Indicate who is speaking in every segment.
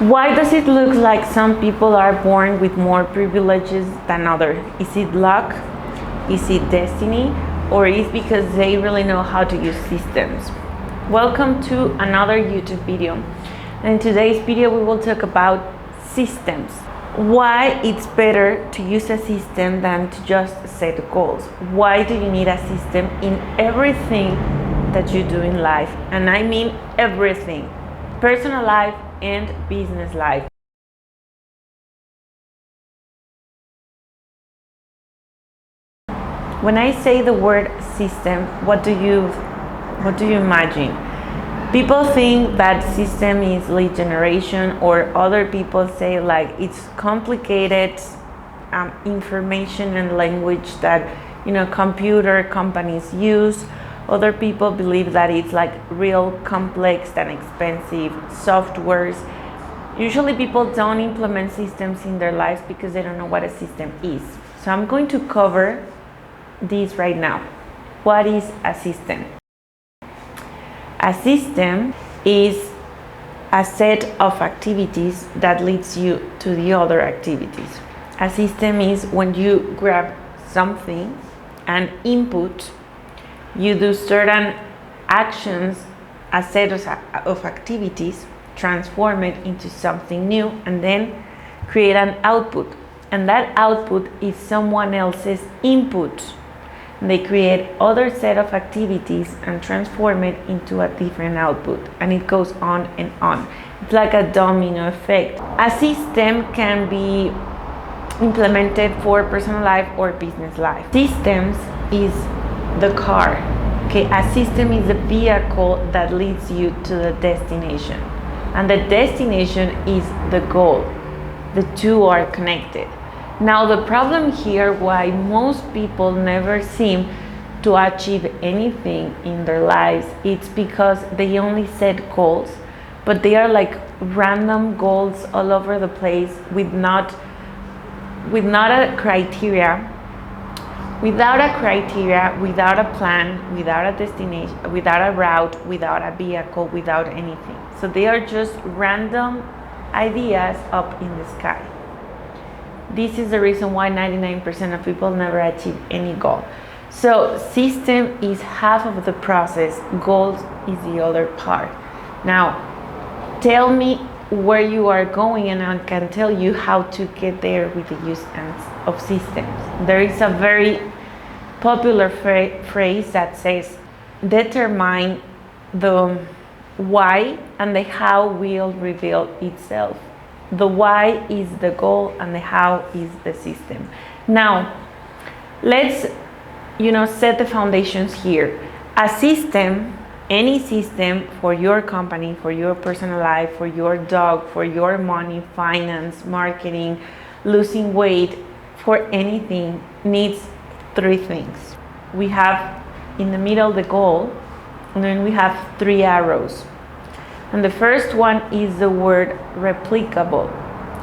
Speaker 1: Why does it look like some people are born with more privileges than others? Is it luck? Is it destiny? Or is it because they really know how to use systems? Welcome to another YouTube video. And in today's video we will talk about systems. Why it's better to use a system than to just set goals. Why do you need a system in everything that you do in life? And I mean everything. Personal life and business life. When I say the word system, what do you imagine? People think that system is lead generation, or other people say like it's complicated information and language that computer companies use. Other people believe that it's like real complex and expensive softwares. Usually people don't implement systems in their lives because they don't know what a system is. So I'm going to cover this right now. What is a system? A system is a set of activities that leads you to the other activities. A system is when you grab something, an input, you do certain actions, a set of activities, transform it into something new, and then create an output. And that output is someone else's input. They create other set of activities and transform it into a different output. And it goes on and on. It's like a domino effect. A system can be implemented for personal life or business life. Systems is the car. Okay, a system is the vehicle that leads you to the destination, and the destination is the goal. The two are connected. Now the problem here, why most people never seem to achieve anything in their lives, it's because they only set goals, but they are like random goals all over the place with not a criteria. Without a criteria, without a plan, without a destination, without a route, without a vehicle, without anything. So they are just random ideas up in the sky. This is the reason why 99% of people never achieve any goal. So system is half of the process, goals is the other part. Now, tell me where you are going and I can tell you how to get there with the use of systems. There is a very popular phrase that says, determine the why and the how will reveal itself. The why is the goal and the how is the system. Now, let's set the foundations here. A system, any system for your company, for your personal life, for your dog, for your money, finance, marketing, losing weight, for anything, needs three things. We have in the middle the goal, and then we have three arrows. And the first one is the word replicable.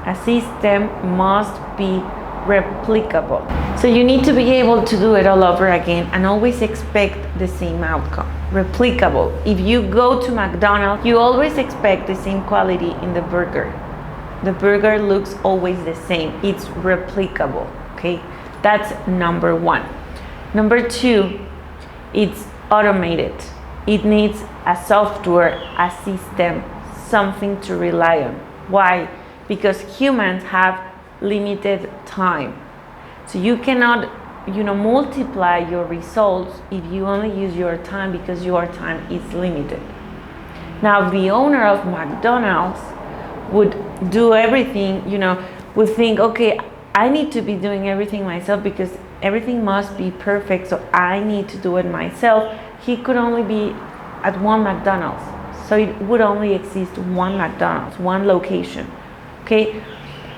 Speaker 1: A system must be replicable. So you need to be able to do it all over again and always expect the same outcome. Replicable. If you go to McDonald's, you always expect the same quality in the burger. The burger looks always the same. It's replicable, okay? That's number one. Number two, it's automated. It needs a software, a system, something to rely on. Why? Because humans have limited time. So you cannot multiply your results if you only use your time, because your time is limited. Now the owner of McDonald's would do everything, would think, okay, I need to be doing everything myself because everything must be perfect, so I need to do it myself. He could only be at one McDonald's, so it would only exist one McDonald's, one location, okay?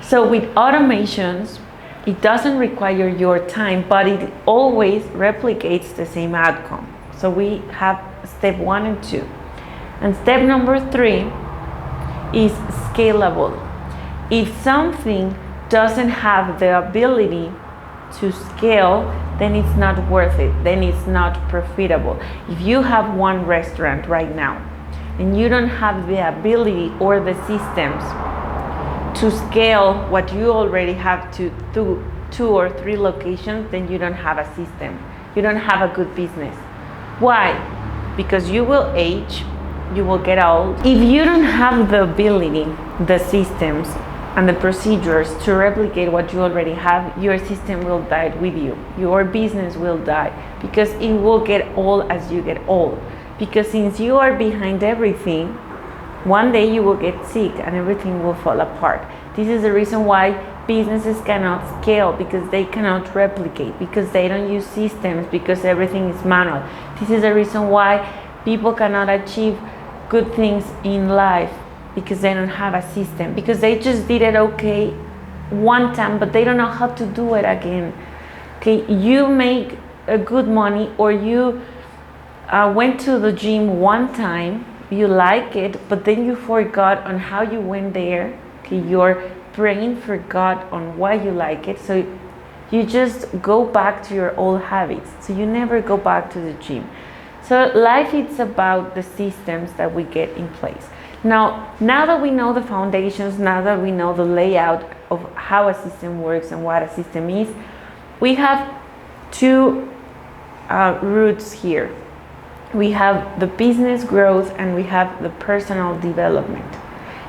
Speaker 1: So with automations, it doesn't require your time, but it always replicates the same outcome. So we have step 1 and 2. And step number 3 is scalable. If something doesn't have the ability to scale, then it's not worth it, then it's not profitable. If you have one restaurant right now and you don't have the ability or the systems to scale what you already have to 2 or 3 locations, then you don't have a system. You don't have a good business. Why? Because you will age, you will get old. If you don't have the ability, the systems, and the procedures to replicate what you already have, your system will die with you. Your business will die because it will get old as you get old. Because since you are behind everything, one day you will get sick and everything will fall apart. This is the reason why businesses cannot scale, because they cannot replicate, because they don't use systems, because everything is manual. This is the reason why people cannot achieve good things in life, because they don't have a system, because they just did it okay one time, but they don't know how to do it again. Okay, you make a good money, or you went to the gym one time, you like it, but then you forgot on how you went there. Okay, your brain forgot on why you like it, so you just go back to your old habits, so you never go back to the gym. So life is about the systems that we get in place. Now that we know the foundations, now that we know the layout of how a system works and what a system is, we have 2 roots here. We have the business growth and we have the personal development.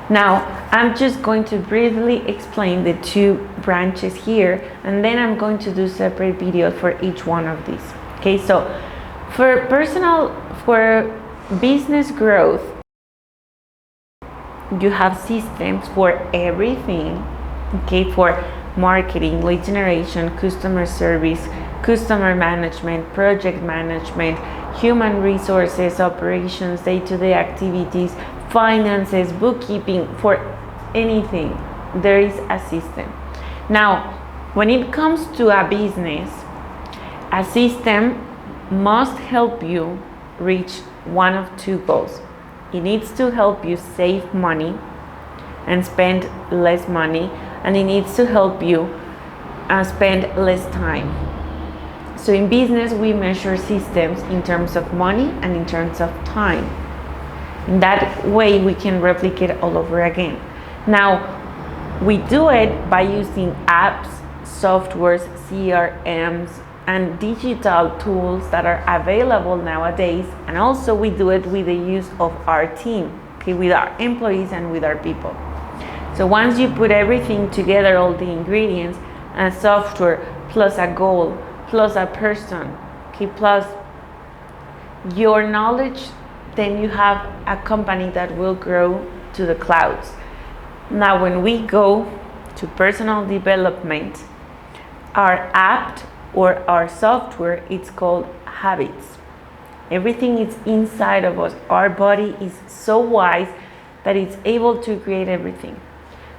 Speaker 1: Now, I'm just going to briefly explain the 2 branches here, and then I'm going to do separate videos for each one of these. Okay, so for business growth, you have systems for everything. Okay, for marketing, lead generation, customer service, customer management, project management, human resources, operations, day-to-day activities, finances, bookkeeping. For anything, there is a system. Now, when it comes to a business, a system must help you reach one of 2 goals. It needs to help you save money and spend less money, and it needs to help you spend less time. So in business, we measure systems in terms of money and in terms of time. In that way, we can replicate all over again. Now, we do it by using apps, softwares, CRMs, and digital tools that are available nowadays, and also we do it with the use of our team, okay, with our employees and with our people. So once you put everything together, all the ingredients, and software plus a goal plus a person, okay, plus your knowledge, then you have a company that will grow to the clouds. Now, when we go to personal development, our app or our software, it's called habits. Everything is inside of us. Our body is so wise that it's able to create everything.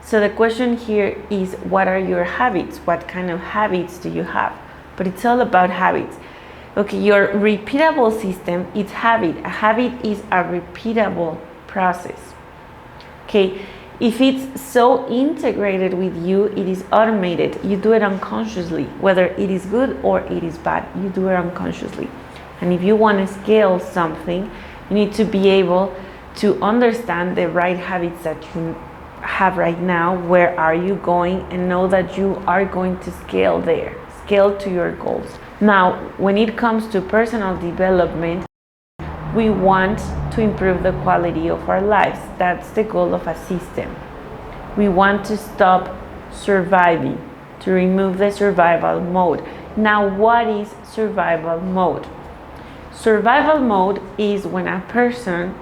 Speaker 1: So the question here is, what are your habits? What kind of habits do you have? But it's all about habits. Okay, your repeatable system is habit. A habit is a repeatable process. Okay, if it's so integrated with you, it is automated. You do it unconsciously. Whether it is good or it is bad, you do it unconsciously. And if you want to scale something, you need to be able to understand the right habits that you have right now. Where are you going? And know that you are going to scale there. Scale to your goals. Now, when it comes to personal development, we want to improve the quality of our lives. That's the goal of a system. We want to stop surviving, to remove the survival mode. Now, what is survival mode? Survival mode is when a person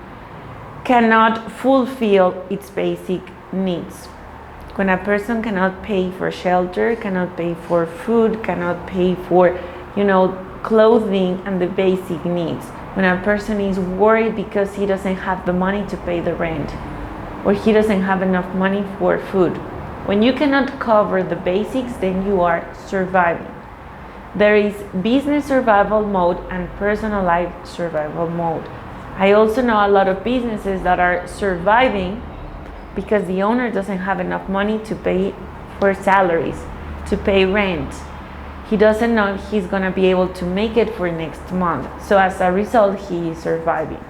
Speaker 1: cannot fulfill its basic needs. When a person cannot pay for shelter, cannot pay for food, cannot pay for, clothing and the basic needs. When a person is worried because he doesn't have the money to pay the rent, or he doesn't have enough money for food. When you cannot cover the basics, then you are surviving. There is business survival mode and personal life survival mode. I also know a lot of businesses that are surviving because the owner doesn't have enough money to pay for salaries, to pay rent. He doesn't know he's gonna be able to make it for next month. So as a result, he is surviving.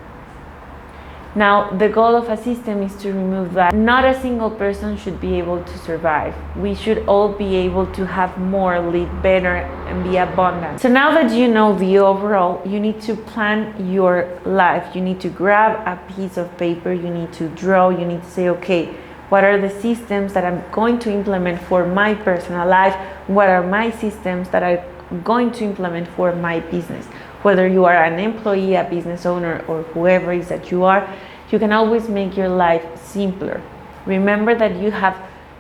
Speaker 1: Now, the goal of a system is to remove that. Not a single person should be able to survive. We should all be able to have more, live better, and be abundant. So now that you know the overall, you need to plan your life. You need to grab a piece of paper, you need to draw, you need to say, okay, what are the systems that I'm going to implement for my personal life? What are my systems that I'm going to implement for my business? Whether you are an employee, a business owner, or whoever it is that you are, you can always make your life simpler. Remember that you have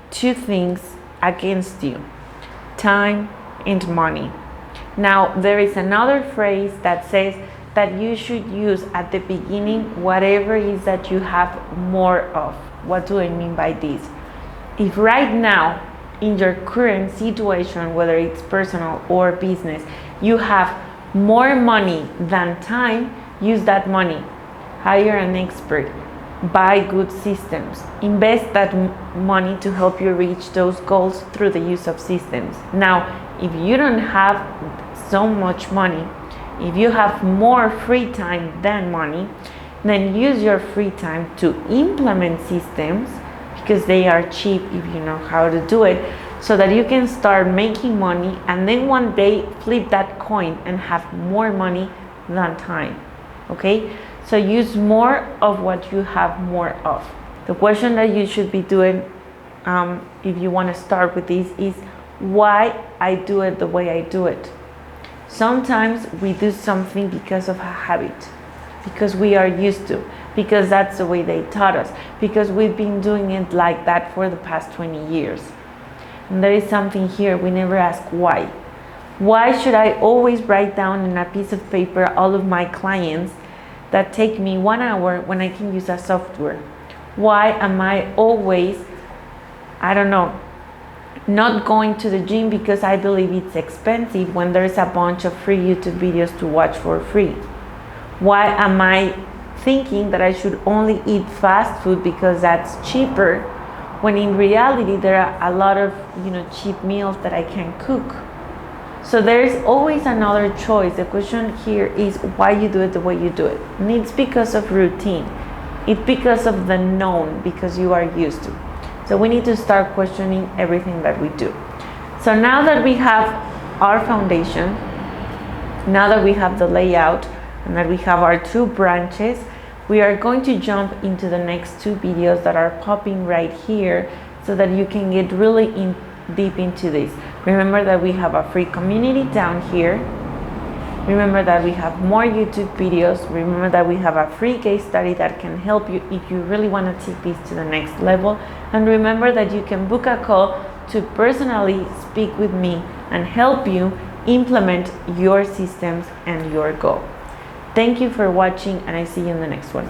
Speaker 1: two things against you: time and money. Now, there is another phrase that says that you should use at the beginning whatever it is that you have more of. What do I mean by this? If right now, in your current situation, whether it's personal or business, you have more money than time, use that money. Hire an expert. Buy good systems. Invest that money to help you reach those goals through the use of systems. Now, if you don't have so much money, if you have more free time than money, then use your free time to implement systems, because they are cheap if you know how to do it, so that you can start making money and then one day flip that coin and have more money than time. Okay? So use more of what you have more of. The question that you should be doing, if you want to start with this, is why I do it the way I do it. Sometimes we do something because of a habit, because we are used to, because that's the way they taught us, because we've been doing it like that for the past 20 years. And there is something here, we never ask why. Why should I always write down in a piece of paper all of my clients that take me 1 hour when I can use a software? Why am I always, I don't know, not going to the gym because I believe it's expensive when there's a bunch of free YouTube videos to watch for free? Why am I thinking that I should only eat fast food because that's cheaper, when in reality there are a lot of cheap meals that I can cook? So there is always another choice. The question here is why you do it the way you do it. And it's because of routine. It's because of the known, because you are used to. So we need to start questioning everything that we do. So now that we have our foundation, now that we have the layout, and that we have our two branches, we are going to jump into the next two videos that are popping right here, so that you can get really deep into this. Remember that we have a free community down here. Remember that we have more YouTube videos. Remember that we have a free case study that can help you if you really want to take this to the next level. And remember that you can book a call to personally speak with me and help you implement your systems and your goal. Thank you for watching, and I see you in the next one.